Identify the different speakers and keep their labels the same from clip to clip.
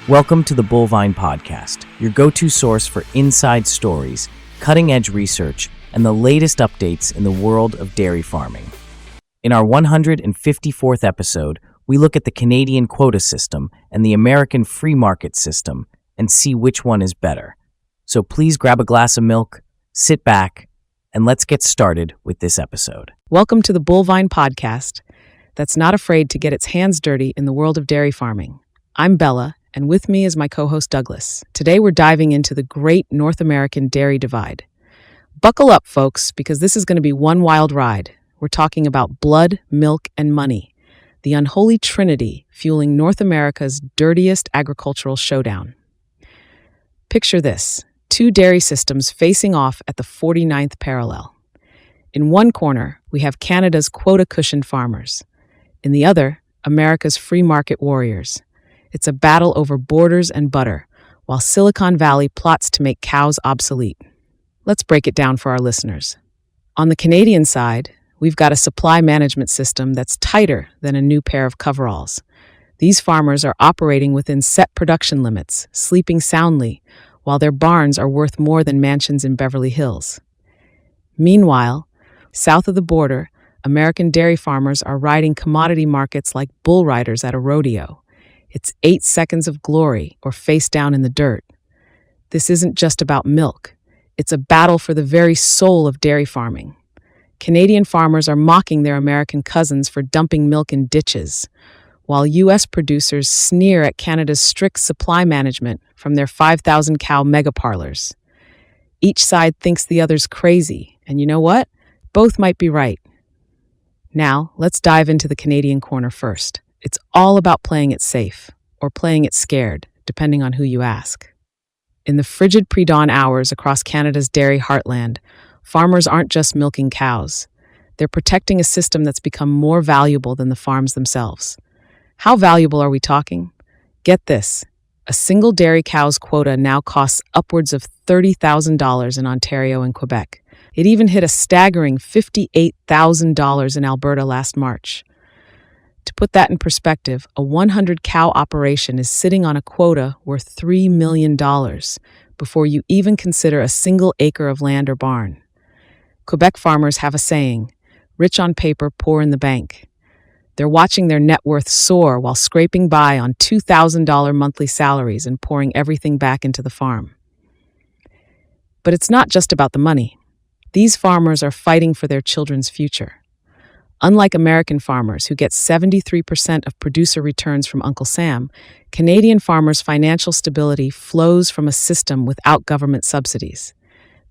Speaker 1: Welcome to the Bullvine podcast, your go-to source for inside stories, cutting-edge research, and the latest updates in the world of dairy farming. In our 154th episode, we look at the Canadian quota system and the American free market system and see which one is better. So please grab a glass of milk, sit back, and let's get started with this episode.
Speaker 2: Welcome to the Bullvine podcast that's not afraid to get its hands dirty in the world of dairy farming. I'm Bella, and with me is my co-host Douglas. Today we're diving into the great North American dairy divide. Buckle up, folks, because this is going to be one wild ride. We're talking about blood, milk, and money, the unholy trinity fueling North America's dirtiest agricultural showdown. Picture this, two dairy systems facing off at the 49th parallel. In one corner, we have Canada's quota-cushioned farmers. In the other, America's free market warriors. It's a battle over borders and butter, while Silicon Valley plots to make cows obsolete. Let's break it down for our listeners. On the Canadian side, we've got a supply management system that's tighter than a new pair of coveralls. These farmers are operating within set production limits, sleeping soundly, while their barns are worth more than mansions in Beverly Hills. Meanwhile, south of the border, American dairy farmers are riding commodity markets like bull riders at a rodeo. It's 8 seconds of glory or face down in the dirt. This isn't just about milk. It's a battle for the very soul of dairy farming. Canadian farmers are mocking their American cousins for dumping milk in ditches, while U.S. producers sneer at Canada's strict supply management from their 5,000 cow megaparlors. Each side thinks the other's crazy, and you know what? Both might be right. Now, let's dive into the Canadian corner first. It's all about playing it safe, or playing it scared, depending on who you ask. In the frigid pre-dawn hours across Canada's dairy heartland, farmers aren't just milking cows. They're protecting a system that's become more valuable than the farms themselves. How valuable are we talking? Get this. A single dairy cow's quota now costs upwards of $30,000 in Ontario and Quebec. It even hit a staggering $58,000 in Alberta last March. To put that in perspective, a 100-cow operation is sitting on a quota worth $3 million before you even consider a single acre of land or barn. Quebec farmers have a saying, rich on paper, poor in the bank. They're watching their net worth soar while scraping by on $2,000 monthly salaries and pouring everything back into the farm. But it's not just about the money. These farmers are fighting for their children's future. Unlike American farmers who get 73% of producer returns from Uncle Sam, Canadian farmers' financial stability flows from a system without government subsidies.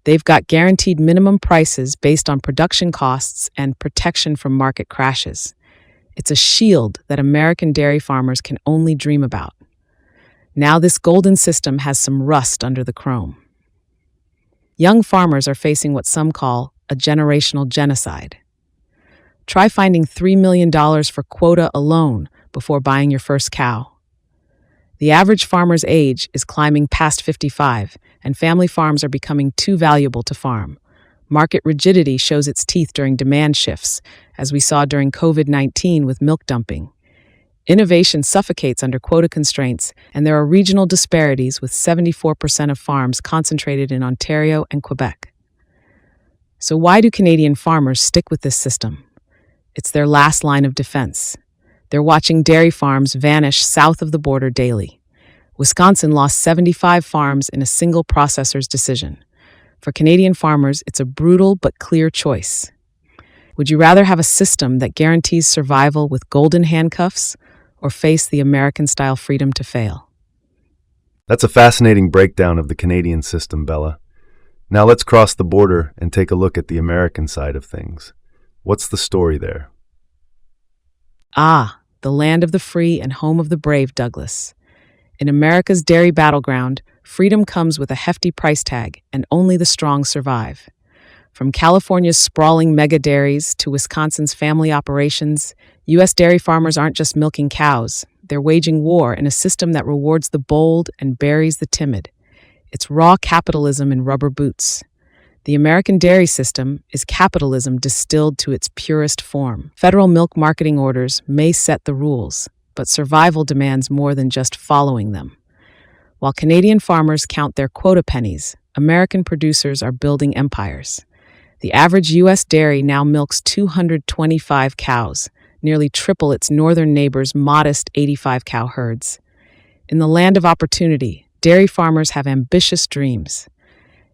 Speaker 2: They've got guaranteed minimum prices based on production costs and protection from market crashes. It's a shield that American dairy farmers can only dream about. Now this golden system has some rust under the chrome. Young farmers are facing what some call a generational genocide. Try finding $3 million for quota alone before buying your first cow. The average farmer's age is climbing past 55, and family farms are becoming too valuable to farm. Market rigidity shows its teeth during demand shifts, as we saw during COVID-19 with milk dumping. Innovation suffocates under quota constraints, and there are regional disparities with 74% of farms concentrated in Ontario and Quebec. So why do Canadian farmers stick with this system? It's their last line of defense. They're watching dairy farms vanish south of the border daily. Wisconsin lost 75 farms in a single processor's decision. For Canadian farmers, it's a brutal but clear choice. Would you rather have a system that guarantees survival with golden handcuffs or face the American-style freedom to fail?
Speaker 3: That's a fascinating breakdown of the Canadian system, Bella. Now let's cross the border and take a look at the American side of things. What's the story there?
Speaker 2: Ah, the land of the free and home of the brave, Douglas. In America's dairy battleground, freedom comes with a hefty price tag, and only the strong survive. From California's sprawling mega dairies to Wisconsin's family operations, U.S. dairy farmers aren't just milking cows. They're waging war in a system that rewards the bold and buries the timid. It's raw capitalism in rubber boots. The American dairy system is capitalism distilled to its purest form. Federal milk marketing orders may set the rules, but survival demands more than just following them. While Canadian farmers count their quota pennies, American producers are building empires. The average U.S. dairy now milks 225 cows, nearly triple its northern neighbors' modest 85-cow herds. In the land of opportunity, dairy farmers have ambitious dreams.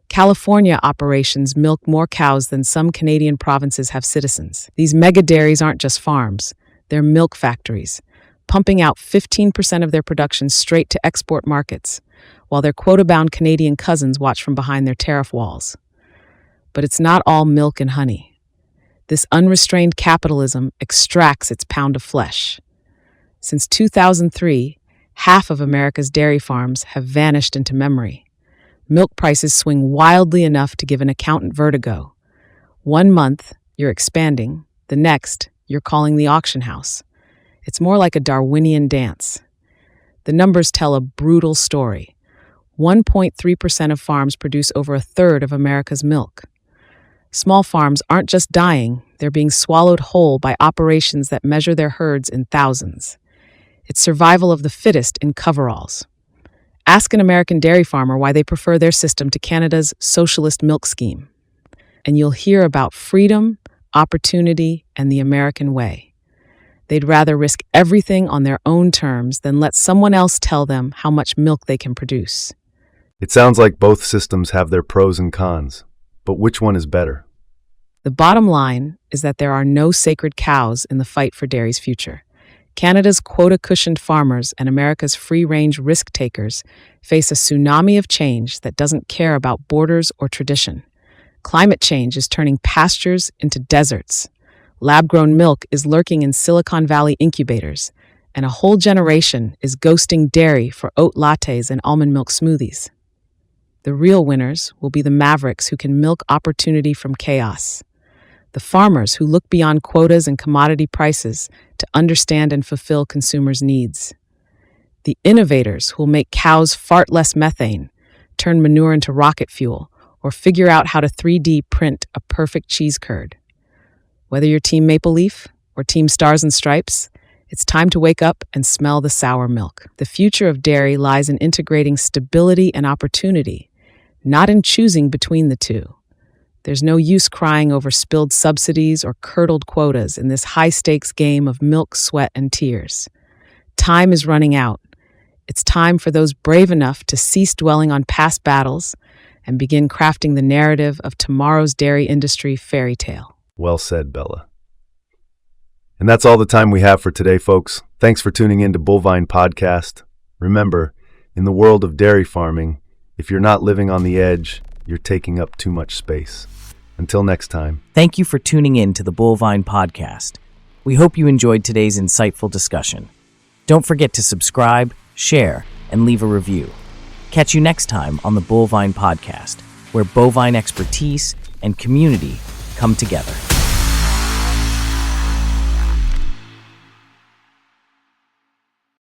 Speaker 2: California operations milk more cows than some Canadian provinces have citizens. These mega dairies aren't just farms, they're milk factories, pumping out 15% of their production straight to export markets, while their quota-bound Canadian cousins watch from behind their tariff walls. But it's not all milk and honey. This unrestrained capitalism extracts its pound of flesh. Since 2003, half of America's dairy farms have vanished into memory. Milk prices swing wildly enough to give an accountant vertigo. 1 month, you're expanding. The next, you're calling the auction house. It's more like a Darwinian dance. The numbers tell a brutal story. 1.3% of farms produce over a third of America's milk. Small farms aren't just dying, they're being swallowed whole by operations that measure their herds in thousands. It's survival of the fittest in coveralls. Ask an American dairy farmer why they prefer their system to Canada's socialist milk scheme, and you'll hear about freedom, opportunity, and the American way. They'd rather risk everything on their own terms than let someone else tell them how much milk they can produce.
Speaker 3: It sounds like both systems have their pros and cons, but which one is better?
Speaker 2: The bottom line is that there are no sacred cows in the fight for dairy's future. Canada's quota-cushioned farmers and America's free-range risk-takers face a tsunami of change that doesn't care about borders or tradition. Climate change is turning pastures into deserts. Lab-grown milk is lurking in Silicon Valley incubators, and a whole generation is ghosting dairy for oat lattes and almond milk smoothies. The real winners will be the mavericks who can milk opportunity from chaos. The farmers who look beyond quotas and commodity prices to understand and fulfill consumers' needs. The innovators who will make cows fart less methane, turn manure into rocket fuel, or figure out how to 3D print a perfect cheese curd. Whether you're Team Maple Leaf or Team Stars and Stripes, it's time to wake up and smell the sour milk. The future of dairy lies in integrating stability and opportunity, not in choosing between the two. There's no use crying over spilled subsidies or curdled quotas in this high-stakes game of milk, sweat, and tears. Time is running out. It's time for those brave enough to cease dwelling on past battles and begin crafting the narrative of tomorrow's dairy industry fairy tale.
Speaker 3: Well said, Bella. And that's all the time we have for today, folks. Thanks for tuning in to Bullvine Podcast. Remember, in the world of dairy farming, if you're not living on the edge, you're taking up too much space. Until next time.
Speaker 1: Thank you for tuning in to the Bullvine Podcast. We hope you enjoyed today's insightful discussion. Don't forget to subscribe, share, and leave a review. Catch you next time on the Bullvine Podcast, where bovine expertise and community come together.